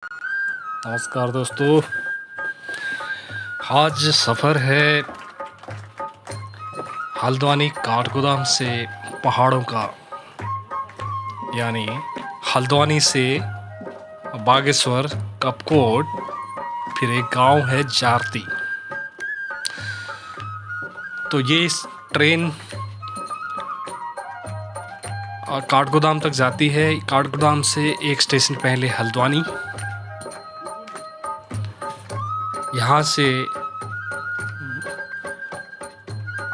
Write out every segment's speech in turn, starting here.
नमस्कार दोस्तों, आज सफ़र है हल्द्वानी काठगोदाम से पहाड़ों का, यानी हल्द्वानी से बागेश्वर, कपकोट, फिर एक गांव है जारती। तो ये इस ट्रेन काठगोदाम तक जाती है। काठगोदाम से एक स्टेशन पहले हल्द्वानी, यहाँ से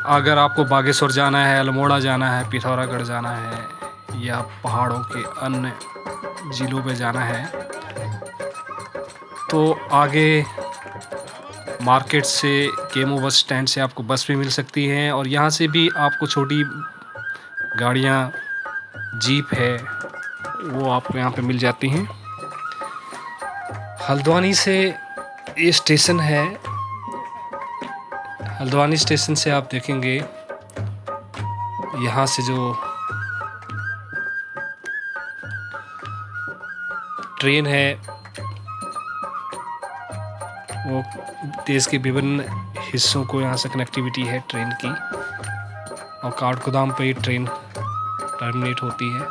अगर आपको बागेश्वर जाना है, अल्मोड़ा जाना है, पिथौरागढ़ जाना है या पहाड़ों के अन्य ज़िलों पे जाना है तो आगे मार्केट से केमो बस स्टैंड से आपको बस भी मिल सकती हैं, और यहाँ से भी आपको छोटी गाड़ियाँ, जीप है, वो आपको यहाँ पे मिल जाती हैं। हल्द्वानी से ये स्टेशन है। हल्द्वानी स्टेशन से आप देखेंगे यहाँ से जो ट्रेन है वो देश के विभिन्न हिस्सों को यहाँ से कनेक्टिविटी है ट्रेन की, और काठगोदाम पे ये ट्रेन टर्मिनेट होती है।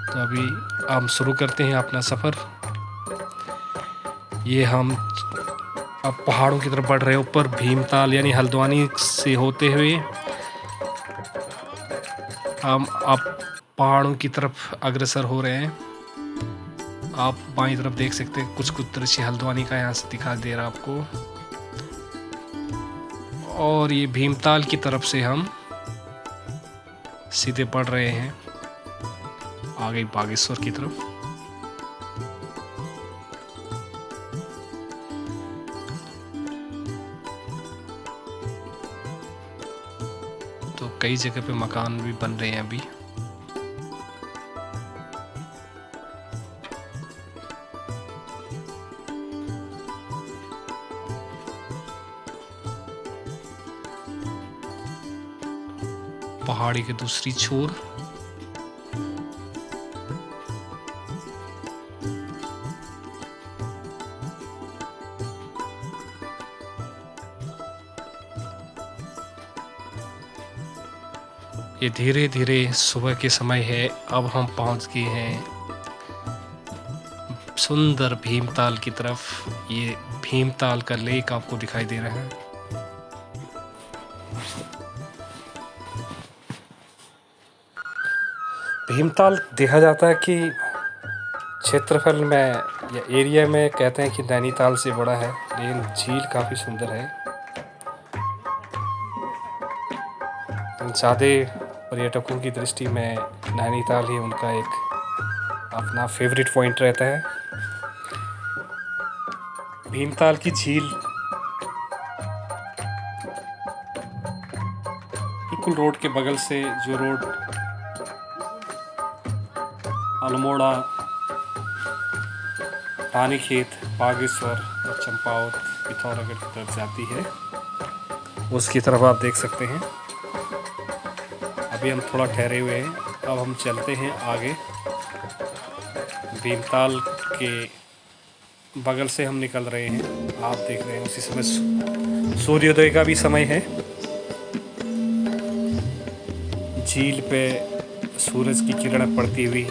तो अभी हम शुरू करते हैं अपना सफ़र। ये हम अब पहाड़ों की तरफ बढ़ रहे हैं, ऊपर भीमताल यानी हल्द्वानी से होते हुए हम अब पहाड़ों की तरफ अग्रसर हो रहे हैं। आप बाईं तरफ देख सकते हैं कुछ दृश्य हल्द्वानी का यहाँ से दिखाई दे रहा है आपको, और ये भीमताल की तरफ से हम सीधे बढ़ रहे हैं आगे बागेश्वर की तरफ। तो कई जगह पे मकान भी बन रहे हैं अभी। पहाड़ी के दूसरी छोर ये धीरे धीरे सुबह के समय है। अब हम पहुंच गए हैं सुंदर भीमताल की तरफ। ये भीमताल का लेक आपको दिखाई दे रहा है। भीमताल देखा जाता है कि क्षेत्रफल में या एरिया में कहते हैं कि नैनीताल से बड़ा है, लेकिन झील काफ़ी सुंदर है। ज़्यादा पर्यटकों की दृष्टि में नैनीताल ही उनका एक अपना फेवरेट पॉइंट रहता है। भीमताल की झील बिल्कुल रोड के बगल से, जो रोड अल्मोड़ा, रानीखेत, बागेश्वर और चंपावत, पिथौरागढ़ की तरफ जाती है, उसकी तरफ आप देख सकते हैं। अभी हम थोड़ा ठहरे हुए हैं, अब हम चलते हैं आगे। भीमताल के बगल से हम निकल रहे हैं। आप देख रहे हैं उसी समय सूर्योदय का भी समय है। झील पे सूरज की किरणें पड़ती हुई,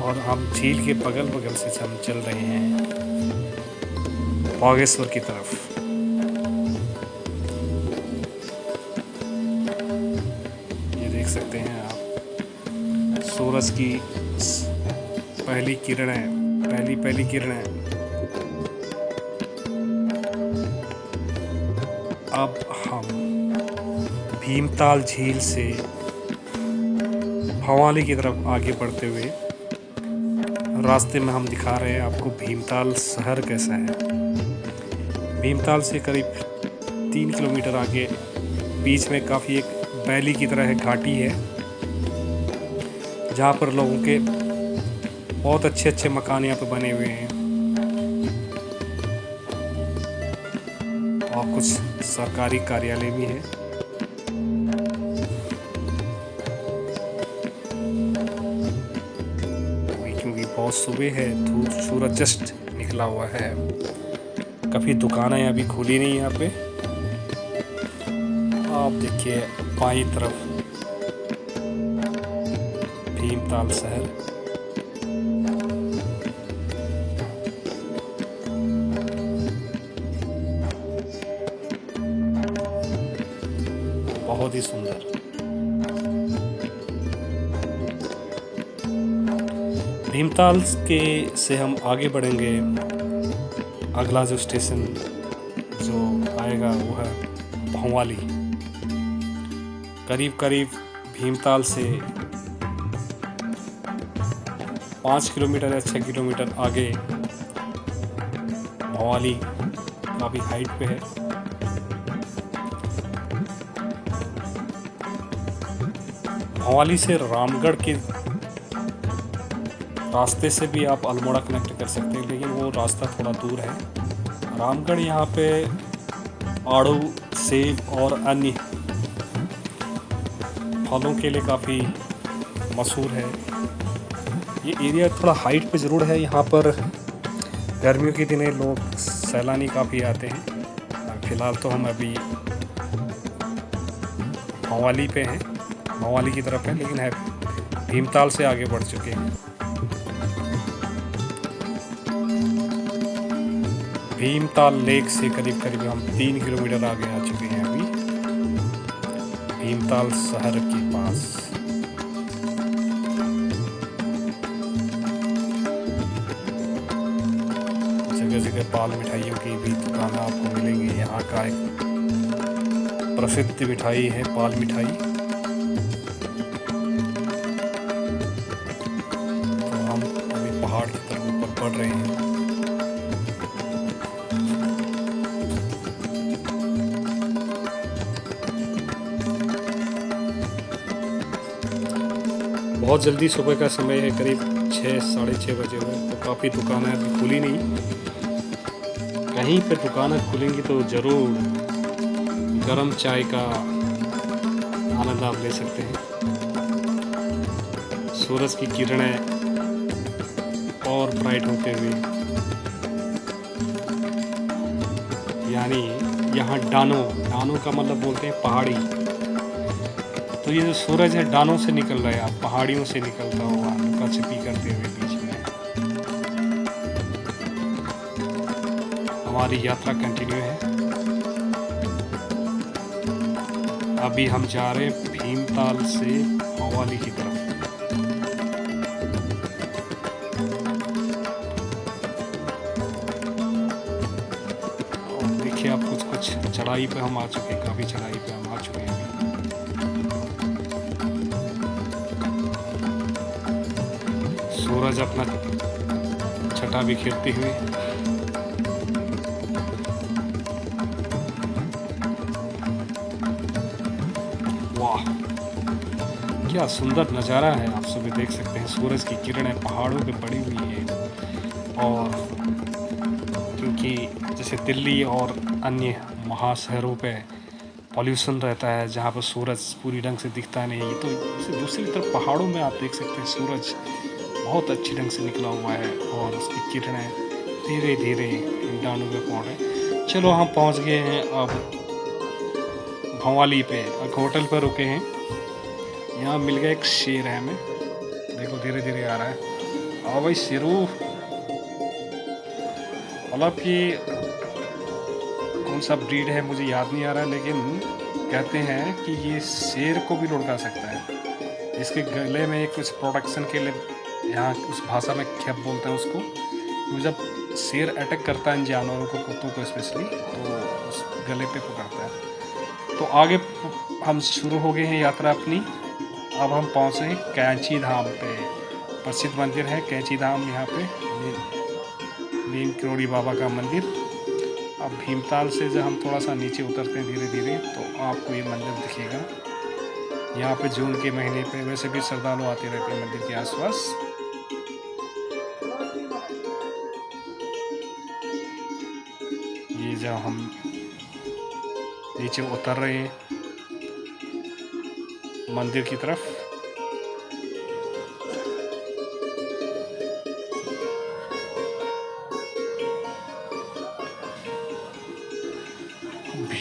और हम झील के बगल बगल से हम चल रहे हैं बागेश्वर की तरफ। ये देख सकते हैं आप सूरज की पहली किरणें। अब हम भीमताल झील से भवाली की तरफ आगे बढ़ते हुए रास्ते में हम दिखा रहे हैं आपको भीमताल शहर कैसा है। भीमताल से करीब 3 किलोमीटर आगे बीच में काफ़ी एक वैली की तरह है, घाटी है, जहाँ पर लोगों के बहुत अच्छे मकान यहाँ पे बने हुए हैं, और कुछ सरकारी कार्यालय भी हैं। बहुत सुबह है, धूप सूरज जस्ट निकला हुआ है। काफ़ी दुकानें अभी खुली नहीं यहाँ पे। आप देखिए बाईं तरफ भीमताल शहर। बहुत ही सुंदर। भीमताल के से हम आगे बढ़ेंगे। अगला जो स्टेशन जो आएगा वो है भौवाली। करीब करीब भीमताल से 5 किलोमीटर या 6 किलोमीटर आगे भौवाली काफ़ी हाइट पे है। भौवाली से रामगढ़ के रास्ते से भी आप अल्मोड़ा कनेक्ट कर सकते हैं, लेकिन वो रास्ता थोड़ा दूर है। रामगढ़ यहाँ पे आड़ू, सेब और अन्य फलों के लिए काफ़ी मशहूर है। ये एरिया थोड़ा हाइट पे ज़रूर है। यहाँ पर गर्मियों के दिनों लोग सैलानी काफ़ी आते हैं। फ़िलहाल तो हम अभी भौवाली पे हैं, भौवाली की तरफ है, लेकिन है भीमताल से आगे बढ़ चुके हैं। भीमताल लेक से करीब करीब हम 3 किलोमीटर आगे आ चुके हैं अभी भीमताल शहर के पास। जगह जगह पाल मिठाइयों की भी दुकानें आपको मिलेंगी। यहाँ का एक प्रसिद्ध मिठाई है पाल मिठाई। तो हम अभी पहाड़ की तरफ ऊपर बढ़ रहे हैं। बहुत जल्दी सुबह का समय है, करीब 6 साढ़े 6 बजे हुए, तो काफ़ी दुकानें अभी खुली नहीं। कहीं पे दुकानें खुलेंगी तो ज़रूर गरम चाय का आनंद आप ले सकते हैं। सूरज की किरणें और ब्राइट होते हुए, यानी यहाँ डानो का मतलब बोलते हैं पहाड़ी। तो ये जो सूरज है डानों से निकल रहा है, पहाड़ियों से निकलता हुआ लुका छिपी करते हुए बीच में। हमारी यात्रा कंटिन्यू है। अभी हम जा रहे हैं भीमताल से भौवाली की तरफ। और देखिए आप कुछ चढ़ाई पे हम आ चुके हैं, काफ़ी चढ़ाई पे हम आ चुके हैं। सूरज अपना छटा बिखेरते हुए वाह क्या सुंदर नज़ारा है। आप सभी देख सकते हैं सूरज की किरणें पहाड़ों पे पड़ी हुई है। और क्योंकि जैसे दिल्ली और अन्य महाशहरों पे पॉल्यूशन रहता है, जहाँ पर सूरज पूरी ढंग से दिखता नहीं है, तो जैसे दूसरी तरफ पहाड़ों में आप देख सकते हैं सूरज बहुत अच्छी ढंग से निकला हुआ है और उसकी किरणें धीरे धीरे डानों पे पहुँच रहे। चलो हम पहुँच गए हैं अब भौवाली पे। एक होटल पर रुके हैं। यहाँ मिल गया एक शेर है हमें, देखो धीरे धीरे आ रहा है। आओ भाई शेरू। मतलब कि कौन सा ब्रीड है मुझे याद नहीं आ रहा है, लेकिन कहते हैं कि ये शेर को भी लुढ़का सकता है। इसके गले में कुछ प्रोटेक्शन के लिए, यहाँ उस भाषा में खेप बोलते हैं उसको, तो जब शेर अटैक करता है इन जानवरों को, कुत्तों को स्पेशली, तो उस गले पे पकड़ता है। तो आगे हम शुरू हो गए हैं यात्रा अपनी। अब हम पहुँचे हैं कैंची धाम पे। प्रसिद्ध मंदिर है कैंची धाम, यहाँ पे नीम करोड़ी बाबा का मंदिर। अब भीमताल से जब हम थोड़ा सा नीचे उतरते हैं धीरे धीरे, तो आपको ये मंदिर दिखेगा। यहाँ पे जून के महीने पे वैसे भी श्रद्धालु आते रहते हैं मंदिर के आसपास। ये जब हम नीचे उतर रहे हैं मंदिर की तरफ,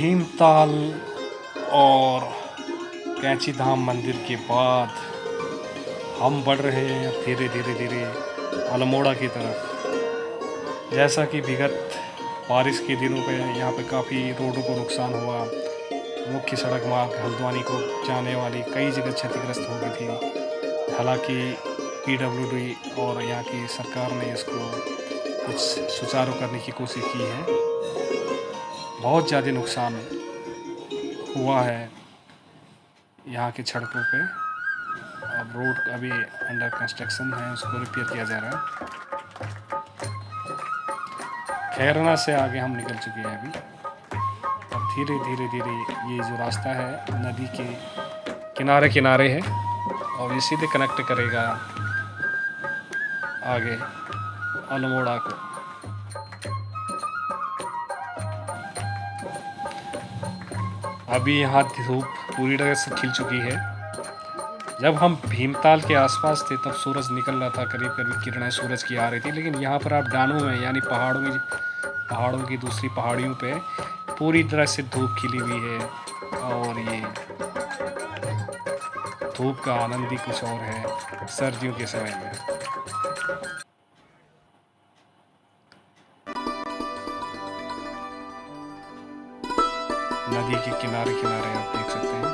भीमताल और कैंची धाम मंदिर के बाद हम बढ़ रहे हैं धीरे धीरे अल्मोड़ा की तरफ। जैसा कि विगत बारिश के दिनों पे यहाँ पे काफ़ी रोडों को नुकसान हुआ, मुख्य सड़क मार्ग हल्द्वानी को जाने वाली कई जगह क्षतिग्रस्त हो गई थी। हालांकि PWD और यहाँ की सरकार ने इसको कुछ सुचारू करने की कोशिश की है। बहुत ज़्यादा नुकसान हुआ है यहाँ की सड़कों पे। अब रोड अभी अंडर कंस्ट्रक्शन है, उसको रिपेयर किया जा रहा है। खैरना से आगे हम निकल चुके हैं अभी। अब धीरे धीरे ये जो रास्ता है नदी के किनारे है और ये सीधे कनेक्ट करेगा आगे अल्मोड़ा को। अभी यहाँ धूप पूरी तरह से खिल चुकी है। जब हम भीमताल के आसपास थे तब सूरज निकल रहा था, करीब करीब किरणें सूरज की आ रही थी। लेकिन यहाँ पर आप डानों में यानी पहाड़ों की दूसरी पहाड़ियों पे पूरी तरह से धूप खिली हुई है और ये धूप का आनंद ही कुछ और है सर्दियों के समय में। नदी के किनारे आप देख सकते हैं।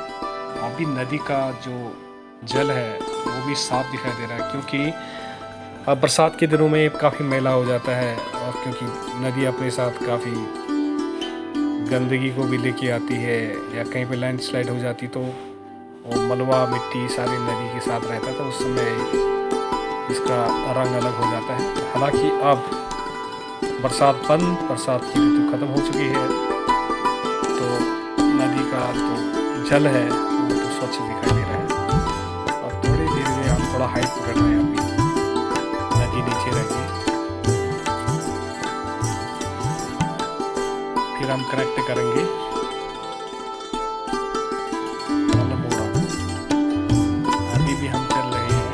अभी नदी का जो जल है वो भी साफ दिखाई दे रहा है, क्योंकि अब बरसात के दिनों में काफ़ी मैला हो जाता है और क्योंकि नदी अपने साथ काफ़ी गंदगी को भी लेके आती है, या कहीं पे लैंडस्लाइड हो जाती तो वो मलबा मिट्टी सारी नदी के साथ रहता था, उस समय इसका रंग अलग हो जाता है। हालांकि अब बरसात की ऋतु खत्म हो चुकी है तो नदी का जो जल है वो तो स्वच्छ दिखाई दे रहा है। अब थोड़ी देर में हम थोड़ा हाइट पकड़ रहे हैं, अभी नदी नीचे रहेगी, फिर हम कनेक्ट करेंगे अल्मोड़ा। अभी भी हम चल रहे हैं।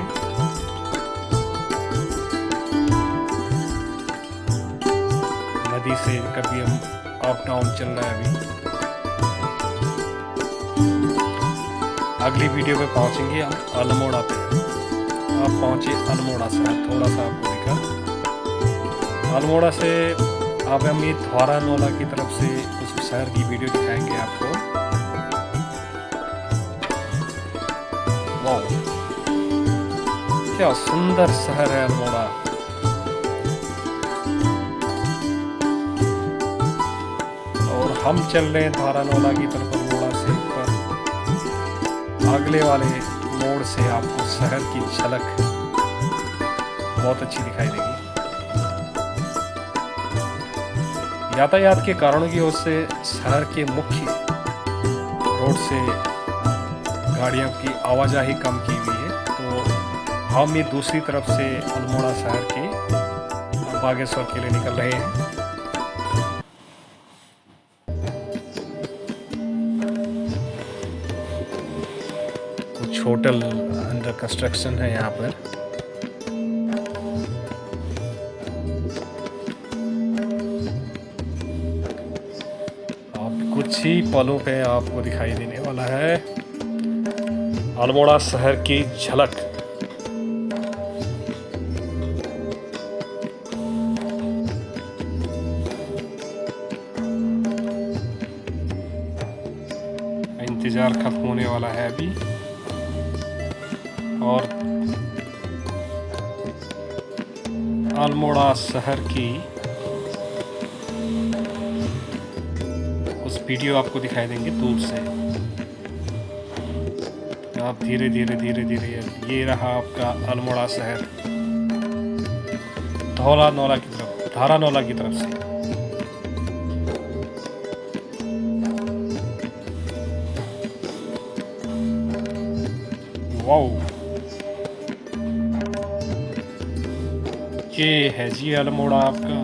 नदी से कभी हम अप डाउन चल रहे हैं। अगली वीडियो पे पहुंचेंगे हम अल्मोड़ा पे। आप पहुंचे अल्मोड़ा से, थोड़ा सा आपको दिखा। अल्मोड़ा से अब हम ये धौरानोला की तरफ से कुछ शहर की वीडियो दिखाएंगे आपको। वाह, क्या सुंदर शहर है अल्मोड़ा। और हम चल रहे हैं धौरानोला की तरफ अल्मोड़ा से। पर अगले वाले मोड़ से आपको शहर की झलक बहुत अच्छी दिखाई देगी। यातायात के कारणों की वजह से शहर के मुख्य रोड से गाड़ियों की आवाजाही कम की हुई है, तो हम ये दूसरी तरफ से अल्मोड़ा शहर के बागेश्वर के लिए निकल रहे हैं। कुछ होटल अंडर कंस्ट्रक्शन है यहाँ पर। कुछ ही पलों पे आपको दिखाई देने वाला है अल्मोड़ा शहर की झलक। इंतजार खत्म होने वाला है अभी और अल्मोड़ा शहर की उस वीडियो आपको दिखाई देंगे दूर से। आप धीरे धीरे ये रहा आपका अल्मोड़ा शहर धारानोला की तरफ से। वाओ, ये है जी अल्मोड़ा आपका।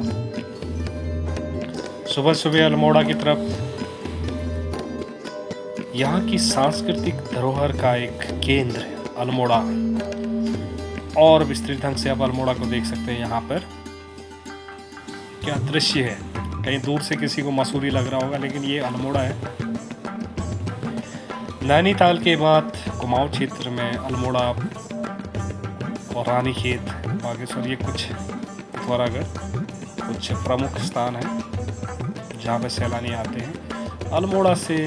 सुबह अल्मोड़ा की तरफ यहाँ की सांस्कृतिक धरोहर का एक केंद्र है अल्मोड़ा। और विस्तृत ढंग से आप अल्मोड़ा को देख सकते हैं। यहाँ पर क्या दृश्य है। कहीं दूर से किसी को मसूरी लग रहा होगा, लेकिन ये अल्मोड़ा है। नैनीताल के बाद कुमाऊं क्षेत्र में अल्मोड़ा और रानीखेत, बागेश्वर, ये कुछ पिथौरागढ़ कुछ प्रमुख स्थान हैं जहाँ पे सैलानी आते हैं। अल्मोड़ा से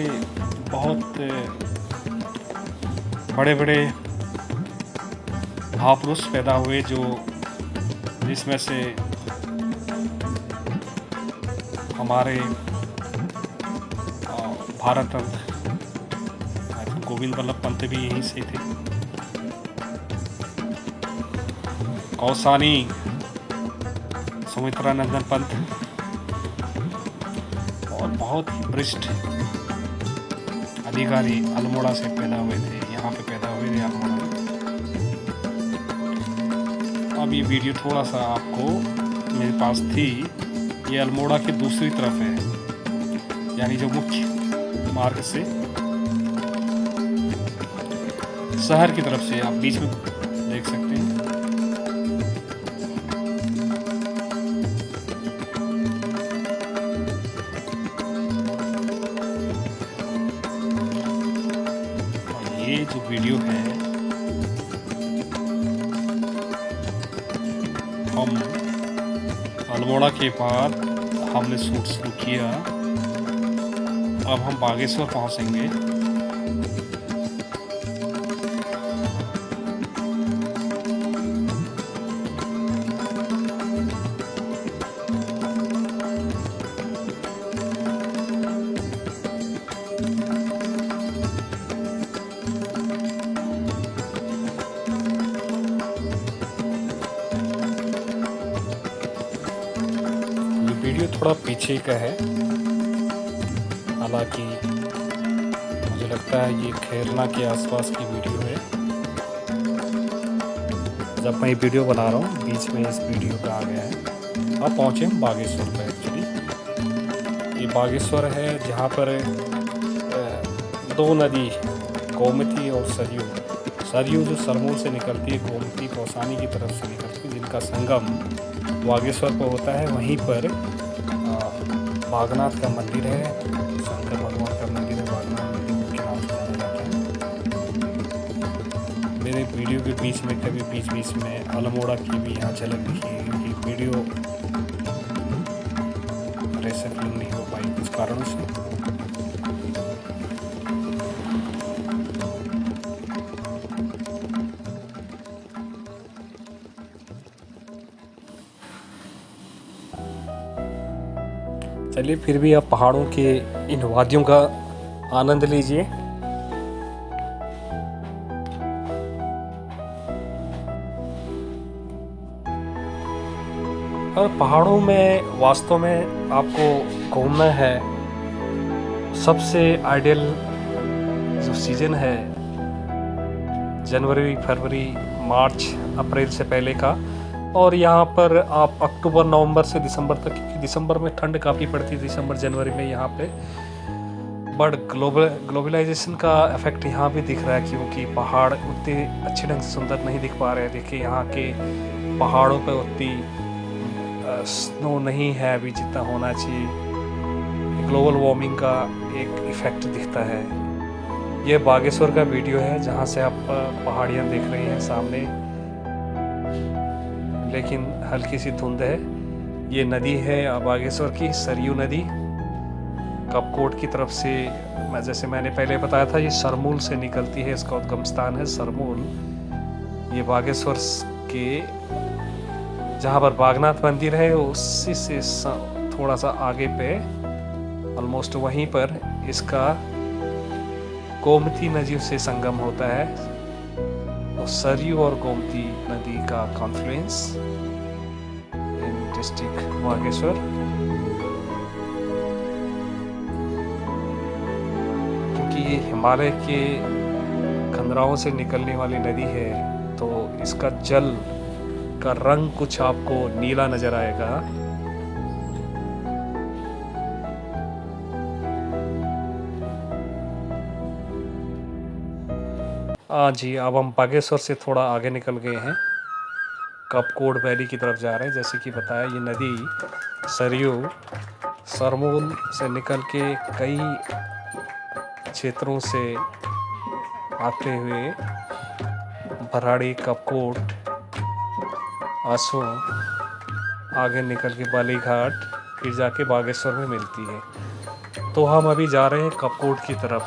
बहुत बड़े बड़े महापुरुष पैदा हुए, जिसमें से हमारे भारत रत्न गोविंद वल्लभ पंत भी यहीं से थे। कौसानी सुमित्रानंदन पंत और बहुत ही वरिष्ठ अधिकारी अल्मोड़ा से पैदा हुए थे, यहाँ पे पैदा हुए थे अल्मोड़ा में। अब ये वीडियो थोड़ा सा आपको मेरे पास थी, ये अल्मोड़ा की दूसरी तरफ है, यानी जो मुख्य मार्ग से शहर की तरफ से आप बीच में देख सकते हैं। और ये जो वीडियो है हम अल्मोड़ा के बाद हमने शूट शुरू किया। अब हम बागेश्वर पहुंचेंगे। वीडियो थोड़ा पीछे का है, हालांकि मुझे लगता है ये खेरना के आसपास की वीडियो है। जब मैं ये वीडियो बना रहा हूँ बीच में इस वीडियो का आ गया है। अब पहुँचे हम बागेश्वर पर। एक्चुअली ये बागेश्वर है जहाँ पर दो नदी गोमती और सरयू जो सरमूल से निकलती है, गोमती कौसानी की तरफ से निकलती है, जिनका संगम बागेश्वर पर होता है। वहीं पर बागनाथ का मंदिर है, शंकर भगवान का मंदिर है, बागनाथ मंदिर के नाम से जाना जाता है। मेरे वीडियो के बीच में कभी बीच में अल्मोड़ा की भी यहाँ झलक दिखी, क्योंकि वीडियो ऐसे फिल्म नहीं हो पाई कुछ कारणों से। चलिए फिर भी आप पहाड़ों के इन वादियों का आनंद लीजिए। और पहाड़ों में वास्तव में आपको घूमना है, सबसे आइडियल जो सीज़न है जनवरी, फरवरी, मार्च, अप्रैल से पहले का। और यहाँ पर आप अक्टूबर, नवंबर से दिसंबर तक, क्योंकि दिसंबर में ठंड काफ़ी पड़ती है, दिसंबर जनवरी में यहाँ पे। बट ग्लोबलाइजेशन का इफेक्ट यहाँ भी दिख रहा है, क्योंकि पहाड़ उतने अच्छे ढंग से सुंदर नहीं दिख पा रहे हैं। देखिए यहाँ के पहाड़ों पर उतनी स्नो नहीं है अभी जितना होना चाहिए। ग्लोबल वार्मिंग का एक इफ़ेक्ट दिखता है। ये बागेश्वर का वीडियो है जहाँ से आप पहाड़ियाँ देख रही हैं सामने, लेकिन हल्की सी धुंध है। ये नदी है बागेश्वर की, सरयू नदी, कपकोट की तरफ से। जैसे मैंने पहले बताया था, ये सरमूल से निकलती है, इसका उद्गम स्थान है सरमूल। ये बागेश्वर के जहाँ पर बागनाथ मंदिर है उसी से थोड़ा सा आगे पे, ऑलमोस्ट वहीं पर इसका गोमती नदी से संगम होता है। तो सरयू और गोमती नदी का कॉन्फ्लुएंस इन डिस्ट्रिक्ट बागेश्वर। क्योंकि ये हिमालय के खंदराओं से निकलने वाली नदी है, तो इसका जल का रंग कुछ आपको नीला नजर आएगा। जी, अब हम बागेश्वर से थोड़ा आगे निकल गए हैं, कपकोट वैली की तरफ जा रहे हैं। जैसे कि बताया, ये नदी सरयू सरमोल से निकल के कई क्षेत्रों से आते हुए भराड़ी, कपकोट, आसो आगे निकल के बालीघाट, फिर जाके बागेश्वर में मिलती है। तो हम अभी जा रहे हैं कपकोट की तरफ,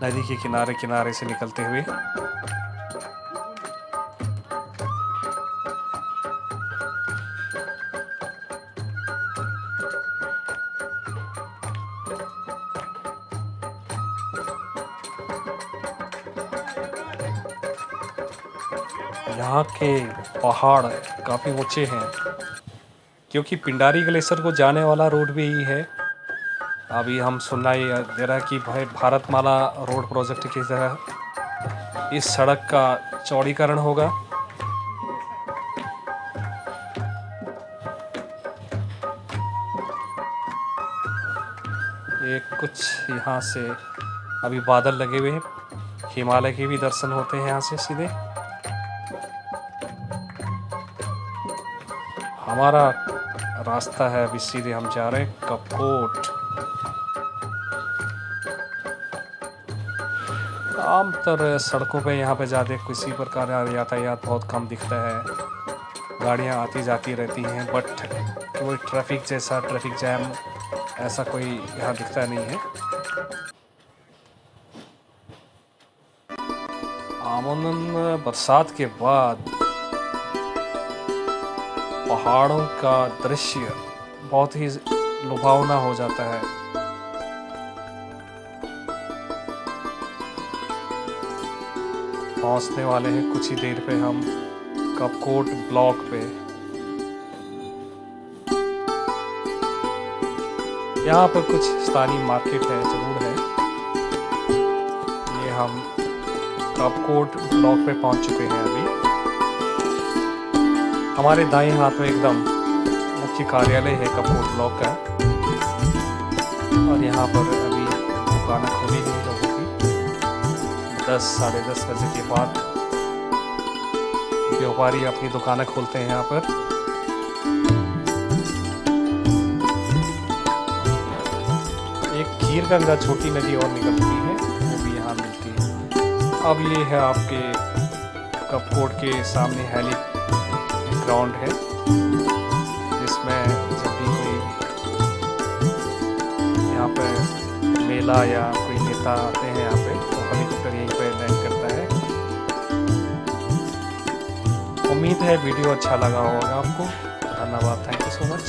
नदी के किनारे किनारे से निकलते हुए। यहाँ के पहाड़ काफ़ी ऊंचे हैं, क्योंकि पिंडारी ग्लेशियर को जाने वाला रोड भी यही है। अभी हम सुनाई दे रहा है कि भाई भारतमाला रोड प्रोजेक्ट की तरह इस सड़क का चौड़ीकरण होगा। ये कुछ यहाँ से अभी बादल लगे हुए हैं, हिमालय के भी दर्शन होते हैं यहाँ से सीधे। हमारा रास्ता है अभी सीधे हम जा रहे हैं कपकोट। आमतौर सड़कों पे यहाँ पे ज़्यादा किसी प्रकार का यातायात बहुत कम दिखता है, गाड़ियाँ आती जाती रहती हैं, बट कोई ट्रैफिक जैसा ट्रैफिक जैम ऐसा कोई यहाँ दिखता नहीं है। आमूमन बरसात के बाद पहाड़ों का दृश्य बहुत ही लुभावना हो जाता है। पहुंचने वाले हैं कुछ ही देर पे हम कपकोट ब्लॉक पे। यहाँ पर कुछ स्थानीय मार्केट है, जरूर है। ये हम कपकोट ब्लॉक पे पहुंच चुके हैं अभी। हमारे दाएं हाथ में एकदम मुख्य कार्यालय है कपकोट ब्लॉक का, और यहाँ पर अभी दुकानें खुली नहीं लोगों की। 10 साढ़े 10 बजे के बाद व्यापारी अपनी दुकानें खोलते हैं यहाँ पर। एक खीर गंगा छोटी नदी और निकलती है, वो भी यहाँ मिलती है। अब ये है आपके कपकोट के सामने हेली ग्राउंड है, जिसमें जब भी कोई यहाँ पे मेला या कोई नेता आते हैं यहाँ पे, तो हेलीकॉप्टर यहीं पे लैंड करता है। उम्मीद है वीडियो अच्छा लगा होगा आपको। धन्यवाद, थैंक यू सो मच।